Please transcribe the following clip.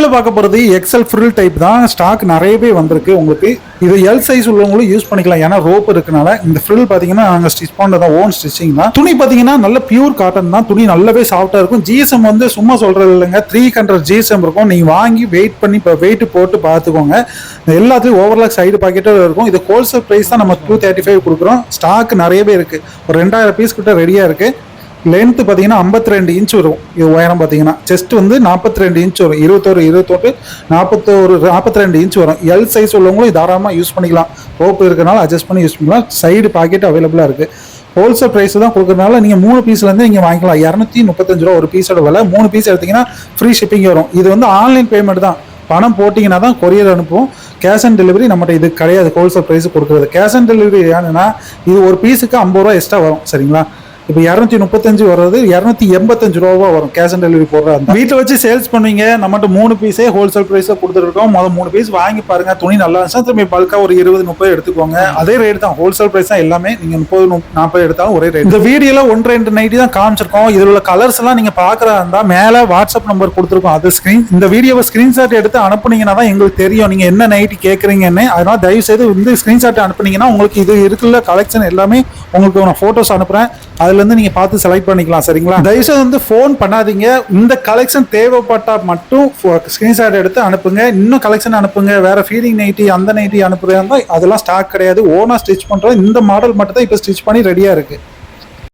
வீடியோல பார்க்க போறது எக்ஸல் ஃப்ரில் டைப் தான். ஸ்டாக் நிறையவே வந்திருக்கு உங்களுக்கு. இது எல் சைஸ் உள்ளவங்களும் யூஸ் பண்ணிக்கலாம். ஏன்னா ரோப் இருக்கனால இந்த ஃப்ரில் பாத்தீங்கன்னா நாங்க ஸ்டிச் பண்றதா ஓன் ஸ்டிச்சிங் தான். துணி பாத்தீங்கன்னா நல்ல பியூர் காட்டன் தான். துணி நல்லாவே சாஃப்டா இருக்கும். ஜிஎஸ்எம் வந்து சும்மா சொல்றது இல்லைங்க, 300 ஜிஎஸ்எம் இருக்கும். நீங்க வாங்கி வெயிட் பண்ணி வெயிட் போட்டு பார்த்துக்கோங்க. எல்லாத்துலயும் ஓவர்லாக் சைடு பாக்கெட்டும் இருக்கும். இது ஹோல்சேல் பிரைஸ் தான் நம்ம 235 கொடுக்குறோம். ஸ்டாக் நிறையவே இருக்கு. ஒரு 2000 பீஸ் கிட்ட ரெடியா இருக்கு. லென்த் பார்த்தீங்கன்னா 52 இன்ச் வரும். இது உயரம் பார்த்தீங்கன்னா செஸ்ட் வந்து 42 இன்ச் வரும். 21 42 இன்ச் வரும். எல் சைஸ் உள்ளவங்களும் தாராளமாக யூஸ் பண்ணிக்கலாம். ரோப்பு இருக்கனால அட்ஜஸ்ட் பண்ணி யூஸ் பண்ணிக்கலாம். சைடு பாக்கெட் அவைலபிளாக இருக்குது. ஹோல்சேல் ப்ரைஸ் தான் கொடுக்கறதுனால நீங்கள் 3 பீஸ்லேருந்து நீங்கள் வாங்கிக்கலாம். 235 ரூபா ஒரு பீஸோட விலை. 3 பீஸ் எடுத்தீங்கன்னா ஃப்ரீ ஷிப்பிங் வரும். இது வந்து ஆன்லைன் பேமெண்ட் தான். பணம் போட்டிங்கன்னா தான் கொரியர் அனுப்புவோம். கேஷ் ஆன் டெலிவரி நம்மகிட்ட இது கிடையாது. ஹோல்சேல் ப்ரைஸ் கொடுக்குறது. கேஷ் ஆன் டெலிவரி ஏன்னா இது ஒரு பீஸுக்கு 50 ரூபா எக்ஸ்ட்ரா வரும். சரிங்களா? இப்போ 235 வர்றது 285 ரூபா வரும் கேஷ் ஆன் டெலிவரி போடுறாங்க. வீட்டில் வச்சு சேல்ஸ் பண்ணுவீங்க. நம்மகிட்ட 3 பீஸே ஹோல்சேல் ப்ரைஸில் கொடுத்துருக்கோம். 3 பீஸ் வாங்கி பாருங்க. துணி நல்லா இருந்துச்சா திரும்பி பல்காக ஒரு 20-30 எடுத்துக்கோங்க. அதே ரேட் தான். ஹோல்சேல் ப்ரைஸ் தான் எல்லாமே. நீங்கள் 30-40 எடுத்தாலும் ஒரே ரேட். இந்த வீடியோல 1-2 நைட்டி தான் காமிச்சிருக்கோம். இதில் உள்ள கலர்ஸ் எல்லாம் நீங்கள் பார்க்குறா இருந்தால் மேலே வாட்ஸ்அப் நம்பர் கொடுத்துருக்கோம். அது இந்த வீடியோவை ஸ்க்ரீன்ஷாட் எடுத்து அனுப்புனீங்கன்னா தான் எங்களுக்கு தெரியும் நீங்கள் என்ன நைட்டி கேட்குறீங்கன்னு. அதனால தயவு செய்து இந்த ஸ்க்ரீன்ஷாட் அனுப்புனீங்கன்னா உங்களுக்கு இது இருக்குல்ல கலெக்ஷன் எல்லாமே உங்களுக்கு நான் ஃபோட்டோஸ் அனுப்புகிறேன். அதுலேருந்து நீங்கள் பார்த்து செலக்ட் பண்ணிக்கலாம். சரிங்களா? தயவுசெய்து வந்து ஃபோன் பண்ணாதீங்க. இந்த கலெக்ஷன் தேவைப்பட்டால் மட்டும் ஸ்க்ரீன்ஷாட் எடுத்து அனுப்புங்க. இன்னும் கலெக்ஷன் அனுப்புங்க. வேற ஃபீடிங் நைட்டி அந்த நைட்டி அனுப்புறதா அதெல்லாம் ஸ்டாக் கிடையாது. ஓனா ஸ்டிச் பண்ணுறோம். இந்த மாடல் மட்டும் தான் இப்போ ஸ்டிச் பண்ணி ரெடியாக இருக்குது.